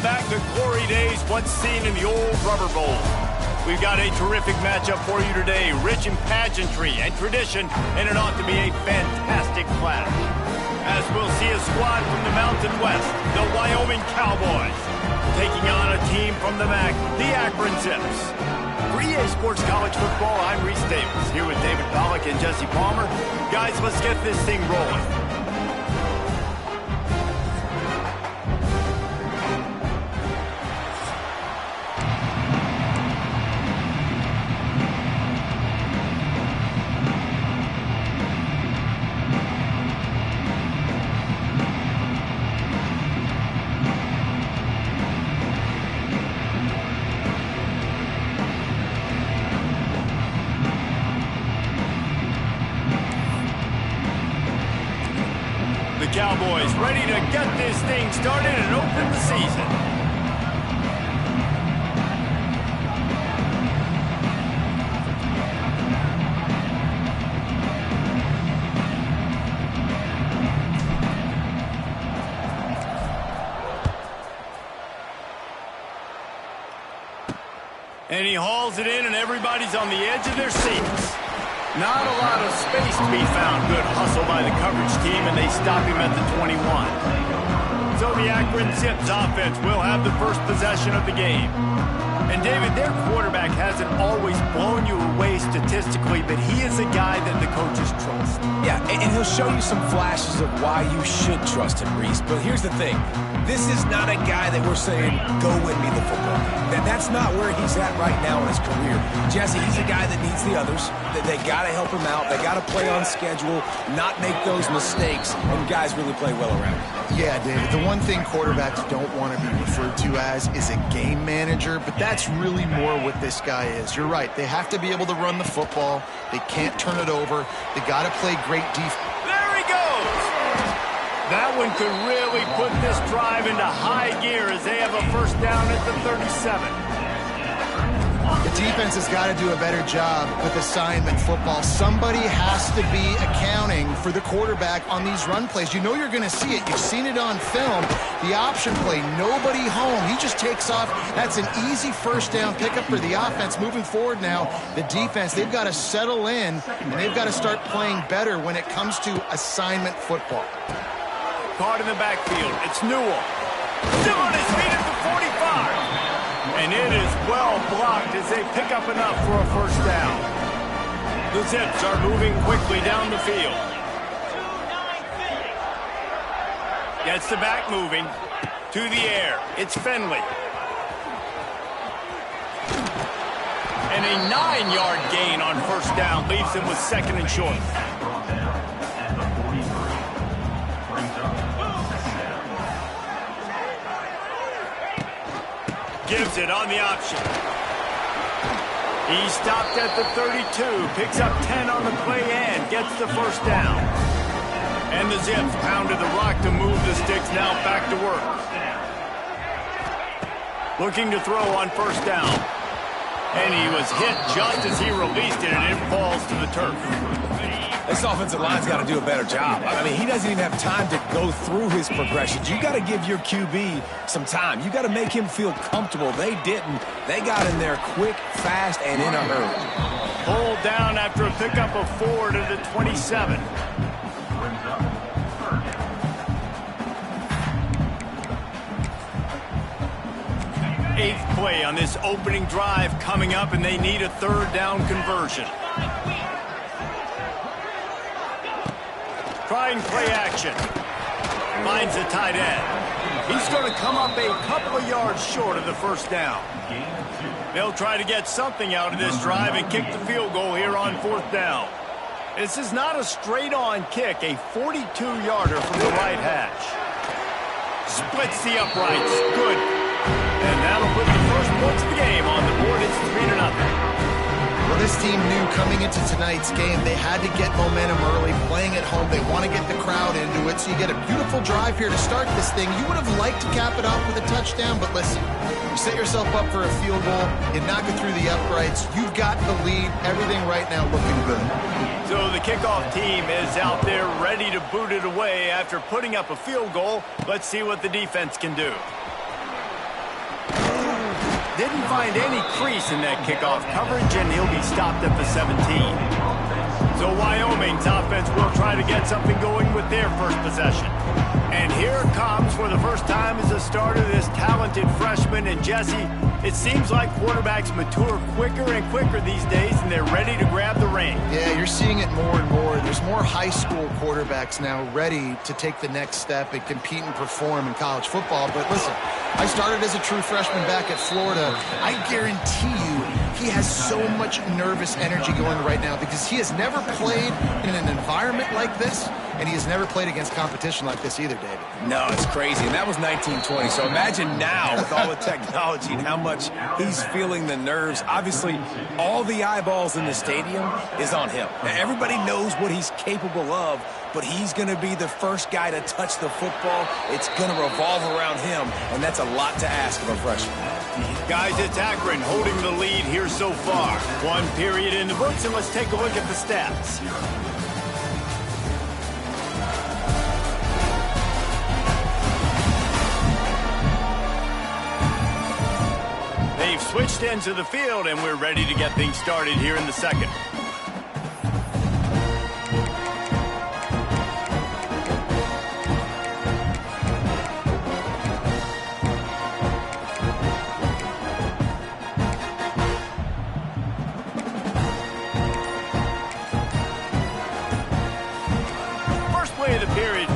Back to glory days once seen in the old Rubber Bowl. We've got a terrific matchup for you today, rich in pageantry and tradition, and it ought to be a fantastic clash. As we'll see a squad from the Mountain West, the Wyoming Cowboys, taking on a team from the MAC, the Akron Zips. For EA Sports College Football, I'm Reese Davis, here with David Pollack and Jesse Palmer. Guys, let's get this thing rolling. Cowboys ready to get this thing started and open the season. And he hauls it in, and everybody's on the edge of their seats. Not a lot of space to be found. Good hustle by the coverage team, and they stop him at the 21. So the Akron Zips offense will have the first possession of the game. And David, their quarterback hasn't always blown you away statistically, but he is a guy that the coaches trust. Yeah, and he'll show you some flashes of why you should trust him, Reese. But here's the thing. This is not a guy that we're saying, go win me the football game. That's not where he's at right now in his career. Jesse, he's a guy that needs the others. They got to help him out. They got to play on schedule, not make those mistakes, and guys really play well around him. Yeah, David, the one thing quarterbacks don't want to be referred to as is a game manager, but that's really more what this guy is. You're right. They have to be able to run the football. They can't turn it over. They got to play great defense. There he goes! That one could really put this drive into high gear as they have a first down at the 37. The defense has got to do a better job with assignment football. Somebody has to be accounting for the quarterback on these run plays. You know you're going to see it. You've seen it on film. The option play, nobody home. He just takes off. That's an easy first down pickup for the offense. Moving forward now, the defense, they've got to settle in, and they've got to start playing better when it comes to assignment football. Caught in the backfield. It's Newell. Still on his feet at the 45. And it is well blocked as they pick up enough for a first down. The Zips are moving quickly down the field. Gets the back moving. To the air. It's Finley. And a 9-yard gain on first down leaves him with second and short. Gives it on the option. He stopped at the 32, picks up 10 on the play and gets the first down. And the Zips pounded the rock to move the sticks, now back to work. Looking to throw on first down. And he was hit just as he released it, and it falls to the turf. This offensive line's got to do a better job. I mean, he doesn't even have time to go through his progressions. You got to give your QB some time. You got to make him feel comfortable. They didn't. They got in there quick, fast, and in a hurry. Pulled down after a pickup of 4 to the 27. Eighth play on this opening drive coming up, and they need a third down conversion. Trying play action. Finds the tight end. He's going to come up a couple of yards short of the first down. They'll try to get something out of this drive and kick the field goal here on fourth down. This is not a straight-on kick, a 42-yarder from the right hash. Splits the uprights. Good. And that'll put the first points of the game on the board. It's 3-0. Well, this team knew coming into tonight's game they had to get momentum early, playing at home. They want to get the crowd into it, so you get a beautiful drive here to start this thing. You would have liked to cap it off with a touchdown, but listen, you set yourself up for a field goal, you knock it through the uprights, you've got the lead, everything right now looking good. So the kickoff team is out there ready to boot it away after putting up a field goal. Let's see what the defense can do. Didn't find any crease in that kickoff coverage, and he'll be stopped at the 17. So Wyoming's offense will try to get something going with their first possession. And here it comes for the first time as a starter, this talented freshman. And Jesse, it seems like quarterbacks mature quicker and quicker these days, and they're ready to grab the reins. Yeah, you're seeing it more and more. There's more high school quarterbacks now ready to take the next step and compete and perform in college football. But listen, I started as a true freshman back at Florida. I guarantee you he has so much nervous energy going right now because he has never played in an environment like this, and he has never played against competition like this either, David. No, it's crazy. And that was 1920. So imagine now with all the technology and how much he's feeling the nerves. Obviously, all the eyeballs in the stadium is on him. Now, everybody knows what he's capable of, but he's going to be the first guy to touch the football. It's going to revolve around him, and that's a lot to ask of a freshman. Guys, it's Akron holding the lead here so far. One period in the books, and let's take a look at the stats. They've switched ends of the field, and we're ready to get things started here in the second.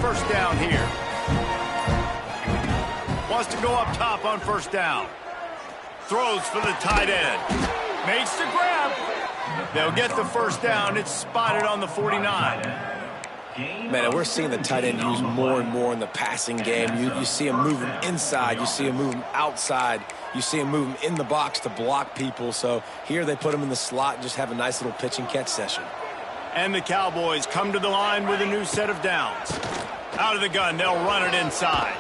First down here. Wants to go up top on first down. Throws for the tight end. Makes the grab. They'll get the first down. It's spotted on the 49. Man, and we're seeing the tight end used more and more in the passing game. You see him moving inside. You see him moving outside. You see him moving in the box to block people. So here they put him in the slot and just have a nice little pitch and catch session. And the Cowboys come to the line with a new set of downs. Out of the gun, they'll run it inside.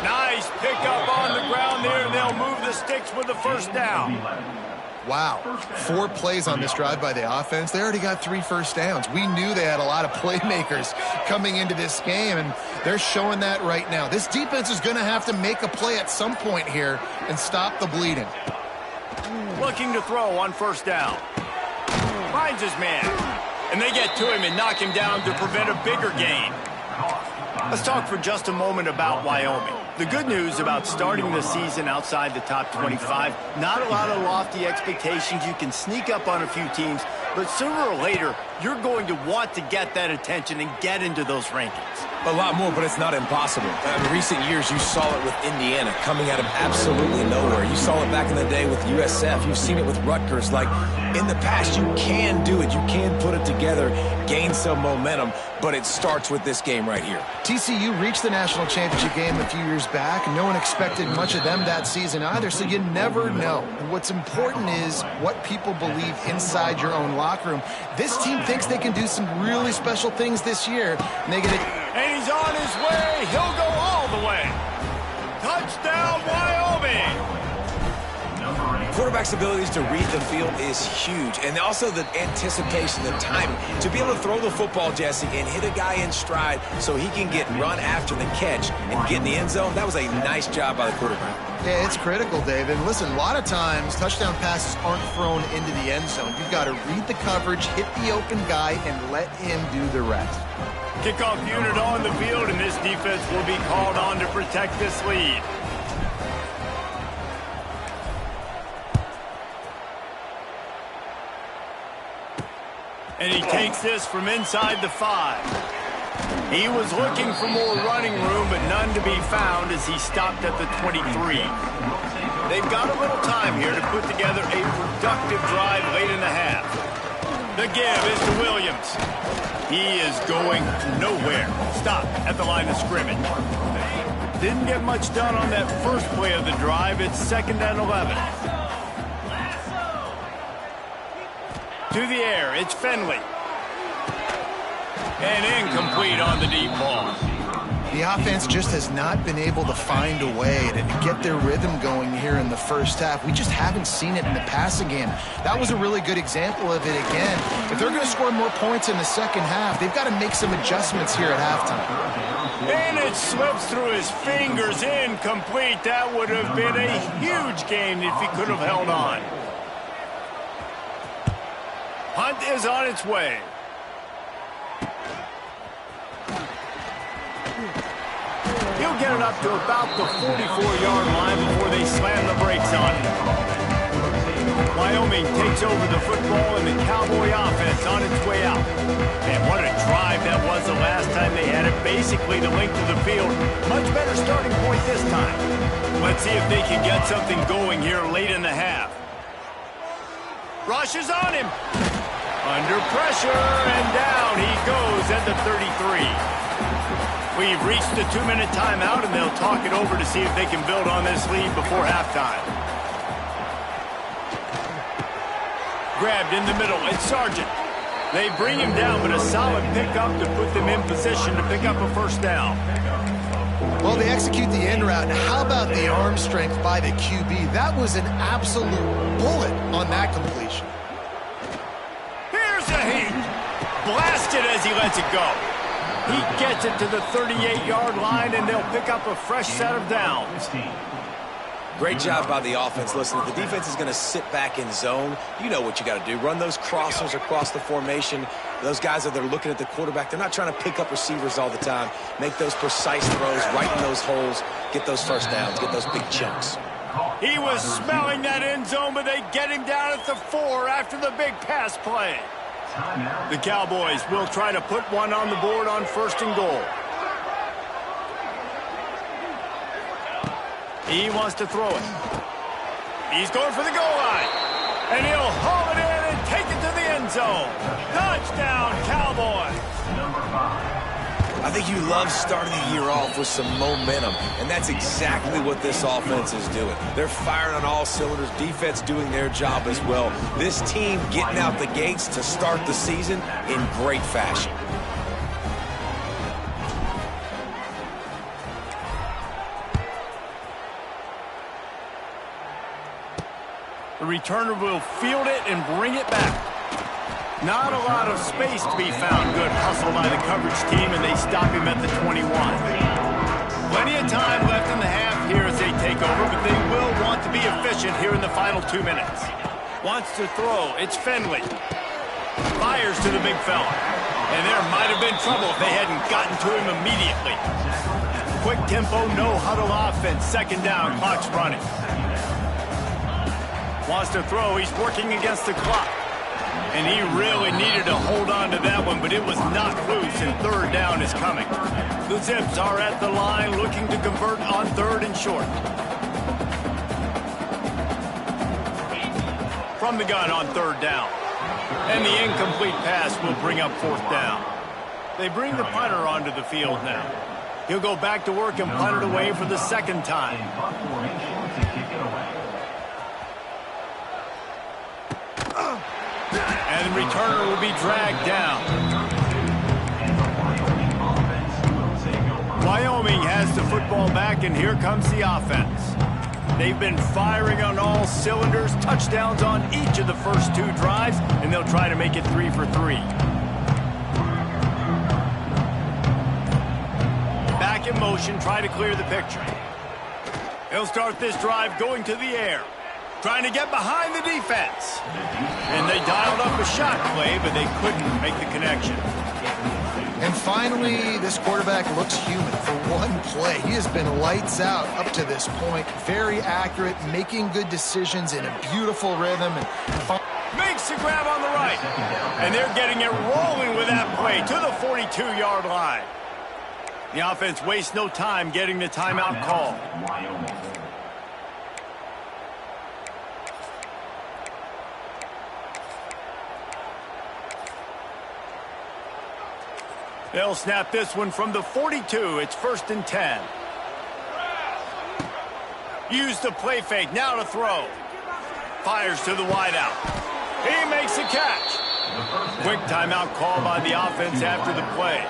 Nice pickup on the ground there, and they'll move the sticks with the first down. Wow, 4 plays on this drive by the offense. They already got 3 first downs. We knew they had a lot of playmakers coming into this game, and they're showing that right now. This defense is going to have to make a play at some point here and stop the bleeding. Looking to throw on first down. Finds his man. And they get to him and knock him down to prevent a bigger gain. Let's talk for just a moment about Wyoming. The good news about starting the season outside the top 25, not a lot of lofty expectations. You can sneak up on a few teams, but sooner or later, you're going to want to get that attention and get into those rankings. A lot more, but it's not impossible. In recent years, you saw it with Indiana coming out of absolutely nowhere. You saw it back in the day with USF. You've seen it with Rutgers. Like, in the past, you can do it. You can put it together, gain some momentum, but it starts with this game right here. TCU reached the national championship game a few years back. No one expected much of them that season either, so you never know. What's important is what people believe inside your own locker room. This team thinks they can do some really special things this year, and they get it. And he's on his way. He'll go all the way. Touchdown, Wyoming. Quarterback's abilities to read the field is huge, and also the anticipation, the timing. To be able to throw the football, Jesse, and hit a guy in stride so he can get run after the catch and get in the end zone, that was a nice job by the quarterback. Yeah, it's critical, David. Listen, a lot of times touchdown passes aren't thrown into the end zone. You've got to read the coverage, hit the open guy, and let him do the rest. Kickoff unit on the field, and this defense will be called on to protect this lead. And he takes this from inside the 5. He was looking for more running room, but none to be found as he stopped at the 23. They've got a little time here to put together a productive drive late in the half. The give is to Williams. He is going nowhere. Stop at the line of scrimmage. Didn't get much done on that first play of the drive. It's 2nd and 11. To the air, it's Finley. And incomplete on the deep ball. The offense just has not been able to find a way to get their rhythm going here in the first half. We just haven't seen it in the passing game. That was a really good example of it again. If they're going to score more points in the second half, they've got to make some adjustments here at halftime. And it slips through his fingers, incomplete. That would have been a huge gain if he could have held on. Punt is on its way. He'll get it up to about the 44-yard line before they slam the brakes on him. Wyoming takes over the football and the Cowboy offense on its way out. And what a drive that was the last time they had it, basically the length of the field. Much better starting point this time. Let's see if they can get something going here late in the half. Rush is on him. Under pressure, and down he goes at the 33. We've reached the 2-minute timeout, and they'll talk it over to see if they can build on this lead before halftime. Grabbed in the middle, it's Sargent. They bring him down, but a solid pickup to put them in position to pick up a first down. Well, they execute the end route. Now, how about the arm strength by the QB? That was an absolute bullet on that completion. Here's a heat. Blasted as he lets it go. He gets it to the 38-yard line, and they'll pick up a fresh set of downs. Great job by the offense. Listen, if the defense is going to sit back in zone, you know what you got to do. Run those crossers across the formation. Those guys that are looking at the quarterback, they're not trying to pick up receivers all the time. Make those precise throws, right in those holes, get those first downs, get those big chunks. He was smelling that end zone, but they get him down at the 4 after the big pass play. The Cowboys will try to put one on the board on 1st and goal. He wants to throw it. He's going for the goal line. And he'll haul it in and take it to the end zone. Touchdown, Cowboys. I think you love starting the year off with some momentum, and that's exactly what this offense is doing. They're firing on all cylinders, defense doing their job as well. This team getting out the gates to start the season in great fashion. The returner will field it and bring it back. Not a lot of space to be found. Good hustle by the coverage team, and they stop him at the 21. Plenty of time left in the half here as they take over, but they will want to be efficient here in the final 2 minutes. Wants to throw. It's Finley. Fires to the big fella. And there might have been trouble if they hadn't gotten to him immediately. Quick tempo, no huddle offense. 2nd down, clock's running. Wants to throw. He's working against the clock. And he really needed to hold on to that one, but it was knocked loose, and 3rd down is coming. The Zips are at the line looking to convert on 3rd and short. From the gun on 3rd down. And the incomplete pass will bring up 4th down. They bring the punter onto the field now. He'll go back to work and punt it away for the 2nd time. And the returner will be dragged down. Wyoming has the football back, and here comes the offense. They've been firing on all cylinders, touchdowns on each of the first 2 drives, and they'll try to make it 3 for 3. Back in motion, try to clear the picture. He'll start this drive going to the air. Trying to get behind the defense. And they dialed up a shot play, but they couldn't make the connection. And finally, this quarterback looks human for one play. He has been lights out up to this point. Very accurate, making good decisions in a beautiful rhythm. And makes the grab on the right. And they're getting it rolling with that play to the 42-yard line. The offense wastes no time getting the timeout call. They'll snap this one from the 42. It's 1st and 10. Use the play fake. Now to throw. Fires to the wideout. He makes the catch. Quick timeout call by the offense after the play.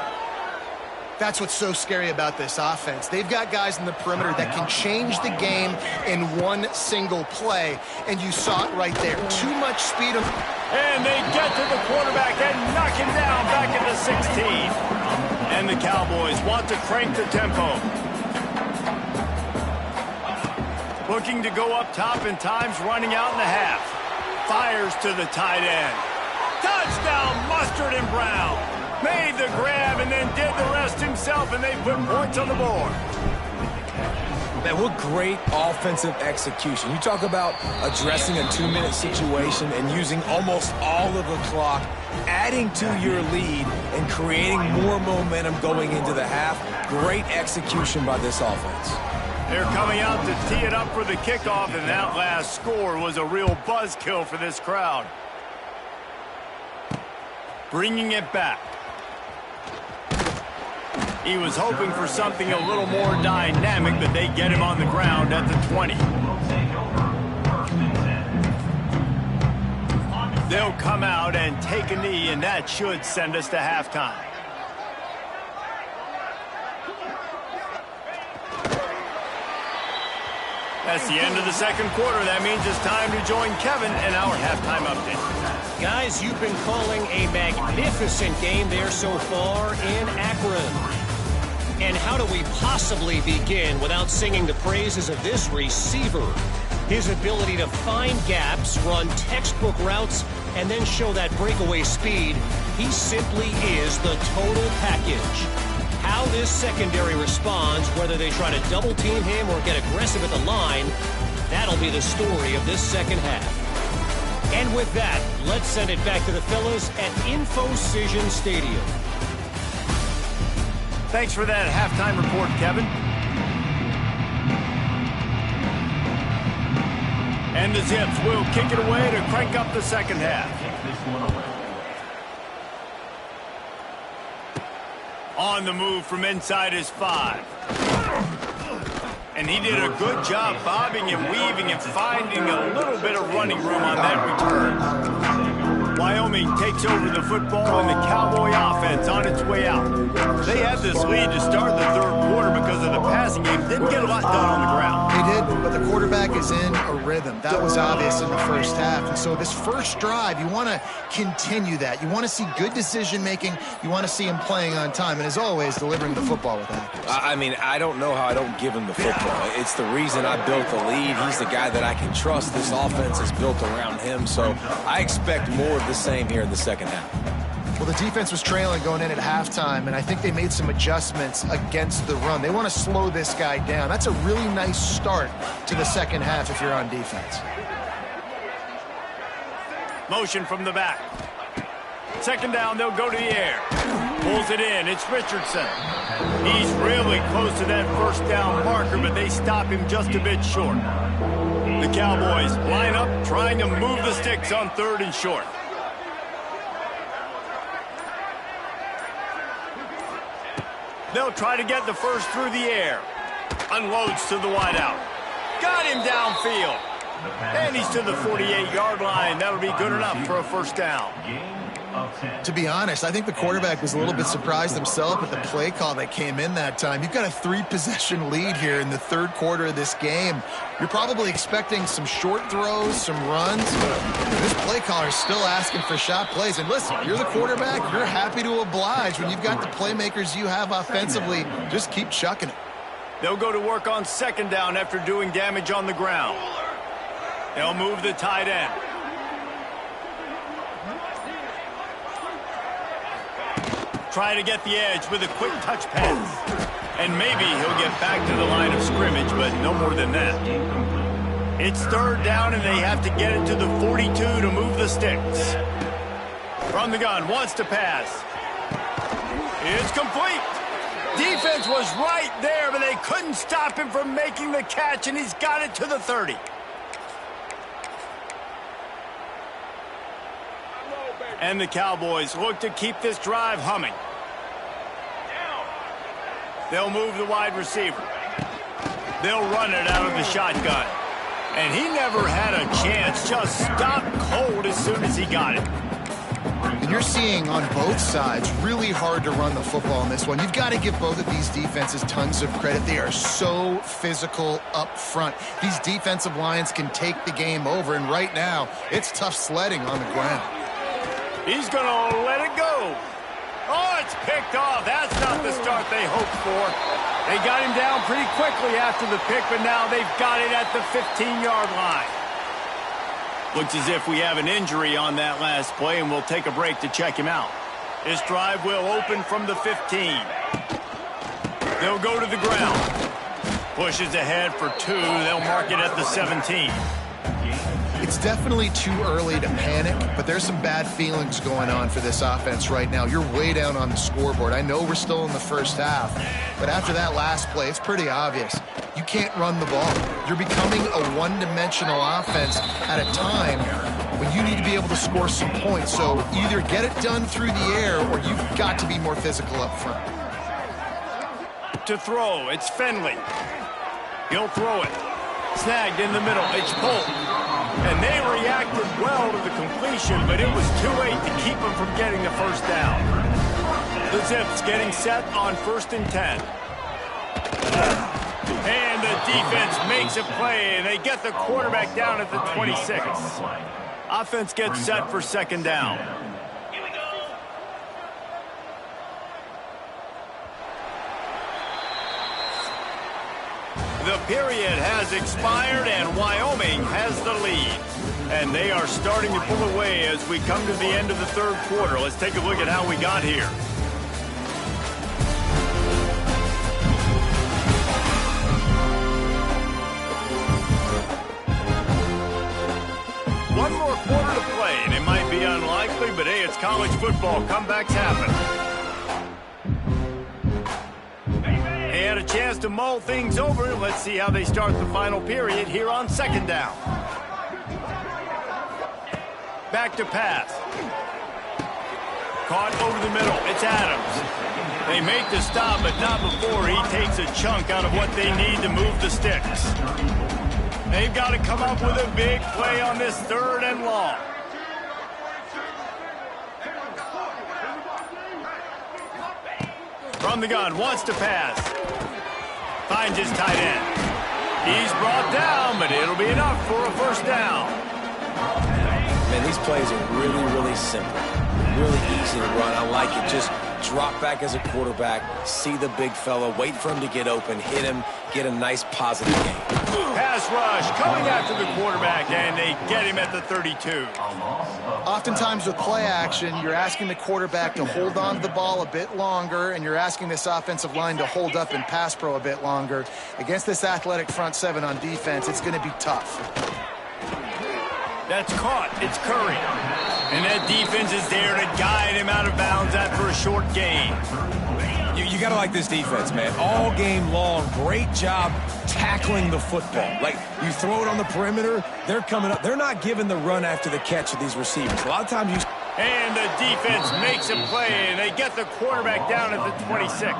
That's what's so scary about this offense. They've got guys in the perimeter that can change the game in one single play, and you saw it right there. Too much speed. And they get to the quarterback and knock him down back at the 16. And the Cowboys want to crank the tempo. Looking to go up top and time's running out in the half. Fires to the tight end. Touchdown, Mustard and Brown. Made the grab and then did the rest himself, and they put points on the board. Man, what great offensive execution. You talk about addressing a 2-minute situation and using almost all of the clock, adding to your lead and creating more momentum going into the half. Great execution by this offense. They're coming out to tee it up for the kickoff, and that last score was a real buzzkill for this crowd. Bringing it back. He was hoping for something a little more dynamic, but they get him on the ground at the 20. They'll come out and take a knee, and that should send us to halftime. That's the end of the second quarter. That means it's time to join Kevin in our halftime update. Guys, you've been calling a magnificent game there so far in Akron. And how do we possibly begin without singing the praises of this receiver? His ability to find gaps, run textbook routes, and then show that breakaway speed. He simply is the total package. How this secondary responds, whether they try to double team him or get aggressive at the line, that'll be the story of this second half. And with that, let's send it back to the fellas at InfoCision Stadium. Thanks for that halftime report, Kevin. And the Zips will kick it away to crank up the second half. On the move from inside his 5. And he did a good job bobbing and weaving and finding a little bit of running room on that return. Wyoming takes over the football and the Cowboy offense on its way out. They had this lead to start the third quarter because of the passing game. Didn't get a lot done on the ground. They did, but the quarterback is in a rhythm. That was obvious in the first half. And so this first drive, you want to continue that. You want to see good decision-making. You want to see him playing on time. And as always, delivering the football with accuracy. I mean, I don't know how I don't give him the football. It's the reason I built the lead. He's the guy that I can trust. This offense is built around him. So I expect more of the same here in the second half. Well, the defense was trailing going in at halftime, and I think they made some adjustments against the run. They want to slow this guy down. That's a really nice start to the second half if you're on defense. Motion from the back. Second down, they'll go to the air. Pulls it in. It's Richardson. He's really close to that first down marker, but they stop him just a bit short. The Cowboys line up, trying to move the sticks on 3rd and short. They'll try to get the first through the air. Unloads to the wideout. Got him downfield. And he's to the 48-yard line. That'll be good enough for a first down. To be honest, I think the quarterback was a little bit surprised himself at the play call that came in that time. You've got a 3-possession lead here in the third quarter of this game. You're probably expecting some short throws, some runs. This play caller is still asking for shot plays. And listen, you're the quarterback. You're happy to oblige. When you've got the playmakers you have offensively, just keep chucking it. They'll go to work on second down after doing damage on the ground. They'll move the tight end. Try to get the edge with a quick touch pass. And maybe he'll get back to the line of scrimmage, but no more than that. It's third down, and they have to get it to the 42 to move the sticks. From the gun, wants to pass. It's complete. Defense was right there, but they couldn't stop him from making the catch, and he's got it to the 30. And the Cowboys look to keep this drive humming. They'll move the wide receiver. They'll run it out of the shotgun. And he never had a chance. Just stopped cold as soon as he got it. And you're seeing on both sides really hard to run the football in this one. You've got to give both of these defenses tons of credit. They are so physical up front. These defensive lines can take the game over, and right now it's tough sledding on the ground. He's going to let it go. Oh, it's It's picked off. That's not the start they hoped for. They got him down pretty quickly after the pick, but now they've got it at the 15-yard line. Looks as if we have an injury on that last play, and we'll take a break to check him out. This drive will open from the 15. They'll go to the ground. Pushes ahead for 2. They'll mark it at the 17. It's definitely too early to panic, but there's some bad feelings going on for this offense right now. You're way down on the scoreboard. I know we're still in the first half, but after that last play, it's pretty obvious. You can't run the ball. You're becoming a one-dimensional offense at a time when you need to be able to score some points. So either get it done through the air or you've got to be more physical up front. To throw, it's Finley. He'll throw it. Snagged in the middle, it's Polk. And they reacted well to the completion, but it was too late to keep them from getting the first down. The Zips getting set on 1st and 10. And the defense makes a play, and they get the quarterback down at the 26. Offense gets set for 2nd down. The period has expired, and Wyoming has the lead. And they are starting to pull away as we come to the end of the 3rd quarter. Let's take a look at how we got here. One more quarter to play, and it might be unlikely, but hey, it's college football. Comebacks happen. They had a chance to mull things over. Let's see how they start the final period here on 2nd down. Back to pass. Caught over the middle. It's Adams. They make the stop, but not before he takes a chunk out of what they need to move the sticks. They've got to come up with a big play on this 3rd and long. From the gun, wants to pass. Finds his tight end. He's brought down, but it'll be enough for a 1st down. Man, these plays are really, really simple. Really easy to run. I like it. Just drop back as a quarterback, see the big fella, wait for him to get open, hit him, get a nice positive game. Pass rush coming after the quarterback, and they get him at the 32. Oftentimes with play action, you're asking the quarterback to hold on to the ball a bit longer, and you're asking this offensive line to hold up in pass pro a bit longer. Against this athletic front 7 on defense, it's going to be tough. That's caught. It's Curry. And that defense is there to guide him out of bounds after a short gain. You got to like this defense, man. All game long, great job tackling the football. Like, you throw it on the perimeter, they're coming up. They're not giving the run after the catch of these receivers. A lot of times you... And the defense makes a play, and they get the quarterback down at the 26.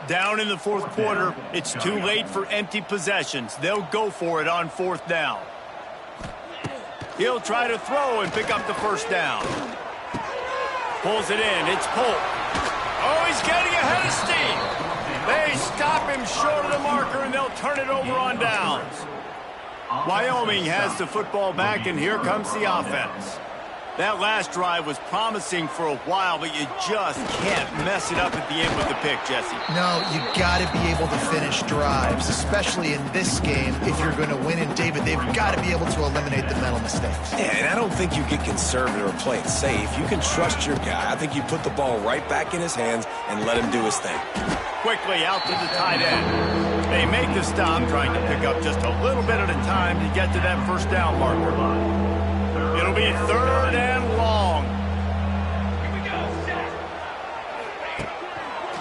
Down in the 4th quarter, it's too late for empty possessions. They'll go for it on 4th down. He'll try to throw and pick up the 1st down. Pulls it in. It's Polk. Oh, he's getting ahead of steam. They stop him short of the marker, and they'll turn it over on downs. Wyoming has the football back, and here comes the offense. That last drive was promising for a while, but you just can't mess it up at the end with the pick, Jesse. No, you got to be able to finish drives, especially in this game if you're going to win. And, David, they've got to be able to eliminate the mental mistakes. Yeah, and I don't think you get conservative or play it safe. You can trust your guy. I think you put the ball right back in his hands and let him do his thing. Quickly out to the tight end. They make the stop, trying to pick up just a little bit at a time to get to that 1st down marker. It'll be 3rd and long.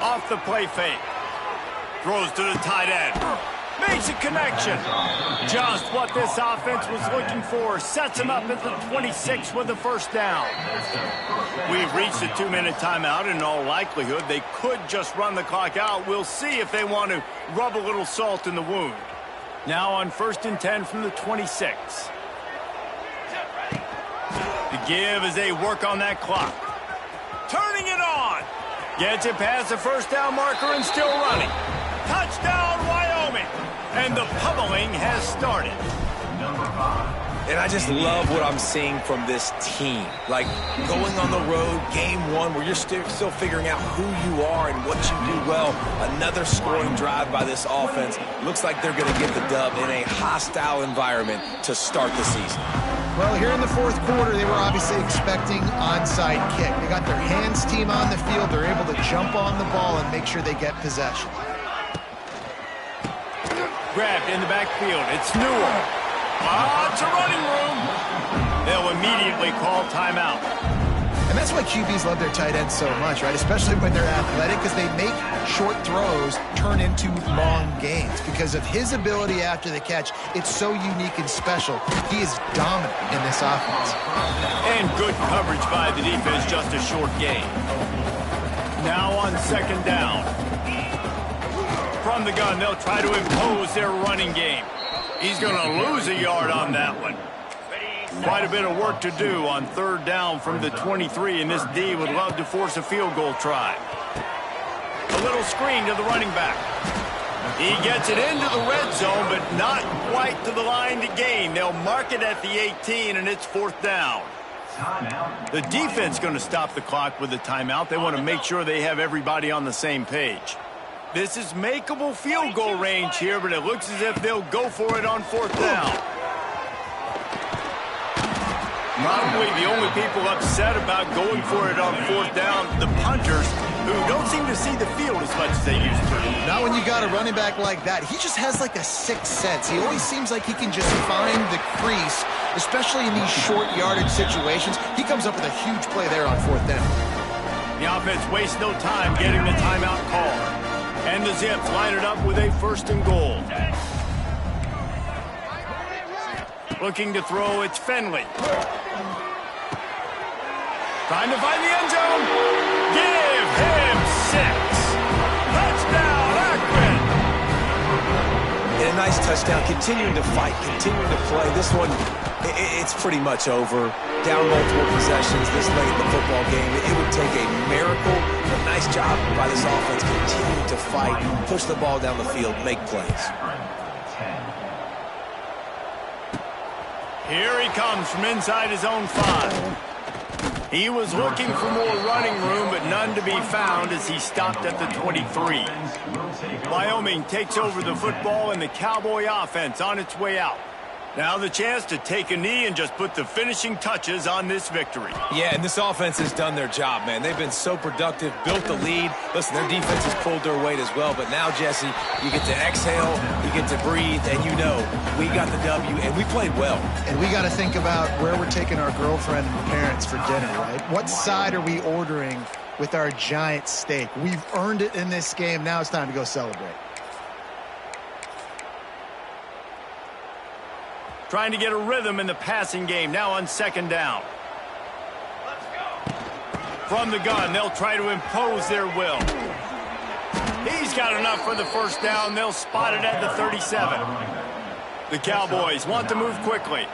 Off the play fake. Throws to the tight end. Makes a connection. Just what this offense was looking for. Sets him up at the 26 with the 1st down. We've reached a 2-minute timeout, and in all likelihood, they could just run the clock out. We'll see if they want to rub a little salt in the wound. Now on 1st and 10 from the 26. The give as they work on that clock. Turning it on. Gets it past the 1st down marker and still running. Touchdown, Wyoming. And the pummeling has started. And I just love what I'm seeing from this team. Like, going on the road, game one, where you're still figuring out who you are and what you do well. Another scoring drive by this offense. Looks like they're going to get the dub in a hostile environment to start the season. Well, here in the fourth quarter, they were obviously expecting onside kick. They got their hands team on the field. They're able to jump on the ball and make sure they get possession. Grabbed in the backfield. It's Newell. It's a running room. They'll immediately call timeout. And that's why QBs love their tight ends so much, right? Especially when they're athletic, because they make short throws turn into long gains. Because of his ability after the catch, it's so unique and special. He is dominant in this offense. And good coverage by the defense, just a short gain. Now on second down. From the gun, they'll try to impose their running game. He's going to lose a yard on that one. Quite a bit of work to do on third down from the 23, and this D would love to force a field goal try. A little screen to the running back. He gets it into the red zone, but not quite to the line to gain. They'll mark it at the 18, and it's fourth down. The defense going to stop the clock with a timeout. They want to make sure they have everybody on the same page. This is makeable field goal range here, but it looks as if they'll go for it on fourth down. Probably the only people upset about going for it on fourth down, the punters, who don't seem to see the field as much as they used to. Not when you got a running back like that. He just has like a sixth sense. He always seems like he can just find the crease, especially in these short yardage situations. He comes up with a huge play there on fourth down. The offense wastes no time getting the timeout call. And the Zips line it up with a first and goal. Looking to throw, it's Finley. Trying to find the end zone. Give him 6. Touchdown, Akron. And a nice touchdown. Continuing to fight, continuing to play. This one, it's pretty much over. Down multiple possessions this late in the football game. It would take a miracle. A nice job by this offense. Continue to fight, push the ball down the field, make plays. Here he comes from inside his own 5. He was looking for more running room, but none to be found as he stopped at the 23. Wyoming takes over the football and the Cowboy offense on its way out. Now the chance to take a knee and just put the finishing touches on this victory. Yeah, and this offense has done their job, man. They've been so productive, built the lead. Listen, their defense has pulled their weight as well. But now, Jesse, you get to exhale, you get to breathe, and you know we got the W, and we played well. And we got to think about where we're taking our girlfriend and parents for dinner, right? What side are we ordering with our giant steak? We've earned it in this game. Now it's time to go celebrate. Trying to get a rhythm in the passing game now on second down. Let's go. From the gun, they'll try to impose their will. He's got enough for the first down. They'll spot it at the 37. The Cowboys want to move quickly.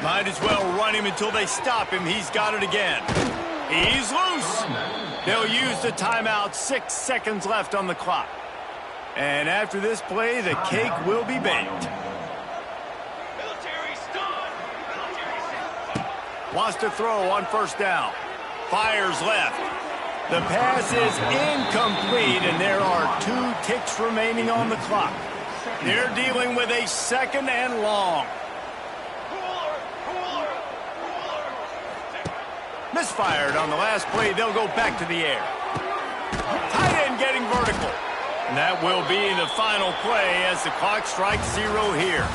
Might as well run him until they stop him. He's got it again. He's loose. They'll use the timeout. 6 seconds left on the clock. And after this play, the cake will be baked. Wants to throw on first down. Fires left. The pass is incomplete, and there are 2 ticks remaining on the clock. They're dealing with a second and long. Misfired on the last play. They'll go back to the air. Tight end getting vertical. And that will be the final play as the clock strikes 0 here.